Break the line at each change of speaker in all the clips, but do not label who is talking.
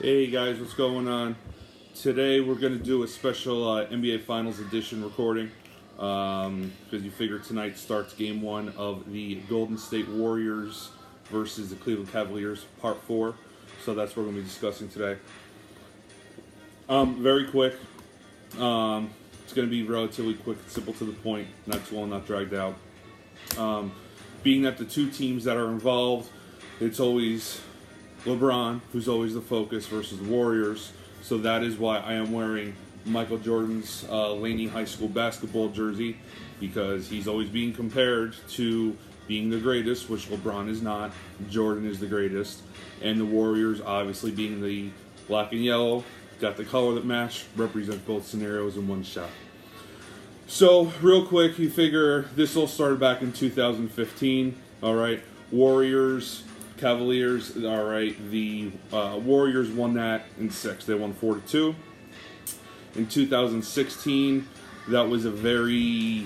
Hey guys, what's going on? Today we're going to do a special NBA Finals edition recording because you figure tonight starts game one of the Golden State Warriors versus the Cleveland Cavaliers, part 4. So that's what we're going to be discussing today. Very quick. It's going to be relatively quick and simple to the point, not too long, not dragged out. Being that the two teams that are involved, it's always LeBron, who's always the focus, versus the Warriors. So that is why I am wearing Michael Jordan's Laney High School basketball jersey, because he's always being compared to being the greatest, which LeBron is not. Jordan is the greatest. And the Warriors, obviously being the black and yellow, got the color that match, represents both scenarios in one shot. So, real quick, you figure this all started back in 2015, all right? Warriors, Cavaliers, all right. The Warriors won that in 6. They won 4-2. In 2016, that was a very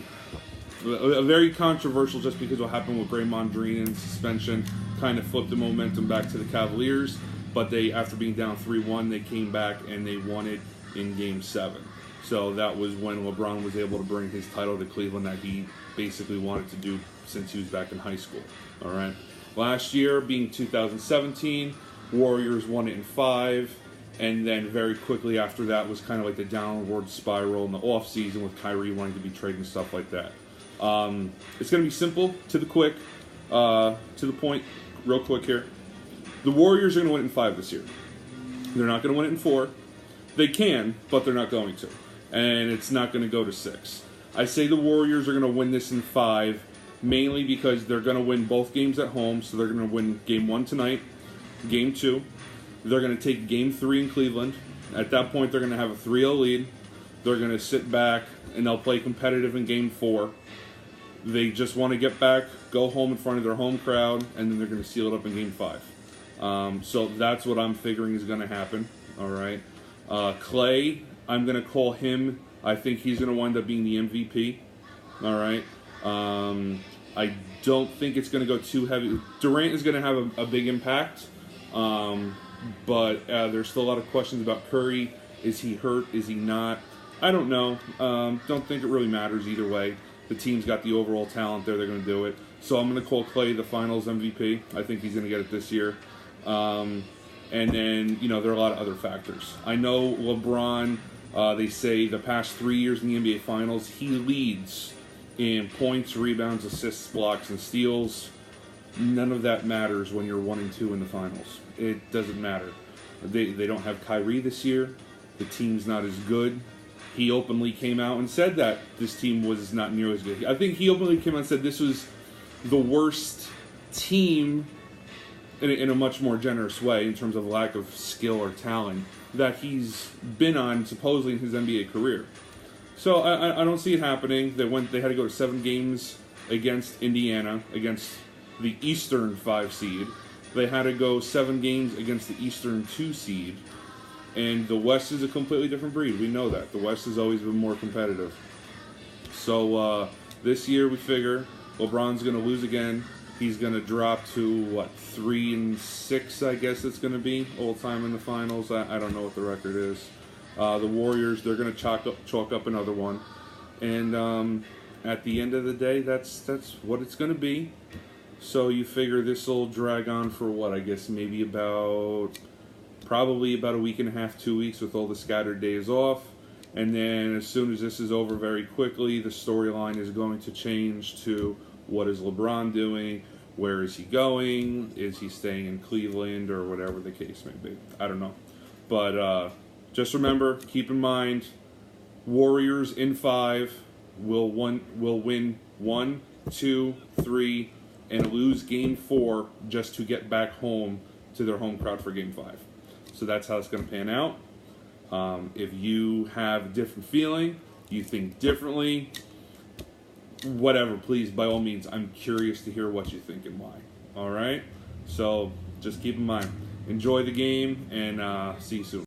controversial, just because what happened with Draymond Green and suspension kind of flipped the momentum back to the Cavaliers. But they, after being down 3-1, they came back and they won it in Game 7. So that was when LeBron was able to bring his title to Cleveland that he basically wanted to do since he was back in high school. All right. Last year, being 2017, Warriors won it in 5, and then very quickly after that was kind of like the downward spiral in the offseason with Kyrie wanting to be traded and stuff like that. It's going to be simple, to the to the point, real quick here. The Warriors are going to win it in 5 this year. They're not going to win it in 4. They can, but they're not going to. And it's not going to go to 6. I say the Warriors are going to win this in 5, mainly because they're going to win both games at home. So they're going to win Game 1 tonight, Game 2. They're going to take Game 3 in Cleveland. At that point, they're going to have a 3-0 lead. They're going to sit back, and they'll play competitive in Game 4. They just want to get back, go home in front of their home crowd, and then they're going to seal it up in Game 5. So that's what I'm figuring is going to happen. All right. Clay, I'm going to call him. I think he's going to wind up being the MVP. All right. I don't think it's going to go too heavy. Durant is going to have a big impact, but there's still a lot of questions about Curry. Is he hurt? Is he not? I don't know. Don't think it really matters either way. The team's got the overall talent there. They're going to do it. So I'm going to call Clay the Finals MVP. I think he's going to get it this year. And then, there are a lot of other factors. I know LeBron, they say the past 3 years in the NBA Finals, he leads in points, rebounds, assists, blocks, and steals. None of that matters when you're 1-2 in the finals. It doesn't matter. They don't have Kyrie this year. The team's not as good. He openly came out and said that this team was not nearly as good. I think he openly came out and said this was the worst team in a much more generous way in terms of lack of skill or talent that he's been on supposedly in his NBA career. So I don't see it happening. They had to go to 7 games against Indiana, against the Eastern 5 seed. They had to go 7 games against the Eastern 2 seed. And the West is a completely different breed. We know that. The West has always been more competitive. So this year we figure LeBron's going to lose again. He's going to drop to, 3-6, I guess it's going to be, all time in the finals. I don't know what the record is. The Warriors, they're going to chalk up another one. And at the end of the day, that's what it's going to be. So you figure this will drag on for probably about a week and a half, 2 weeks with all the scattered days off. And then as soon as this is over very quickly, the storyline is going to change to what is LeBron doing? Where is he going? Is he staying in Cleveland or whatever the case may be? I don't know. But just remember, keep in mind, Warriors in 5 will win 1, 2, 3, and lose Game 4 just to get back home to their home crowd for Game 5. So that's how it's going to pan out. If you have a different feeling, you think differently, whatever, please, by all means, I'm curious to hear what you think and why. All right? So just keep in mind, enjoy the game, and see you soon.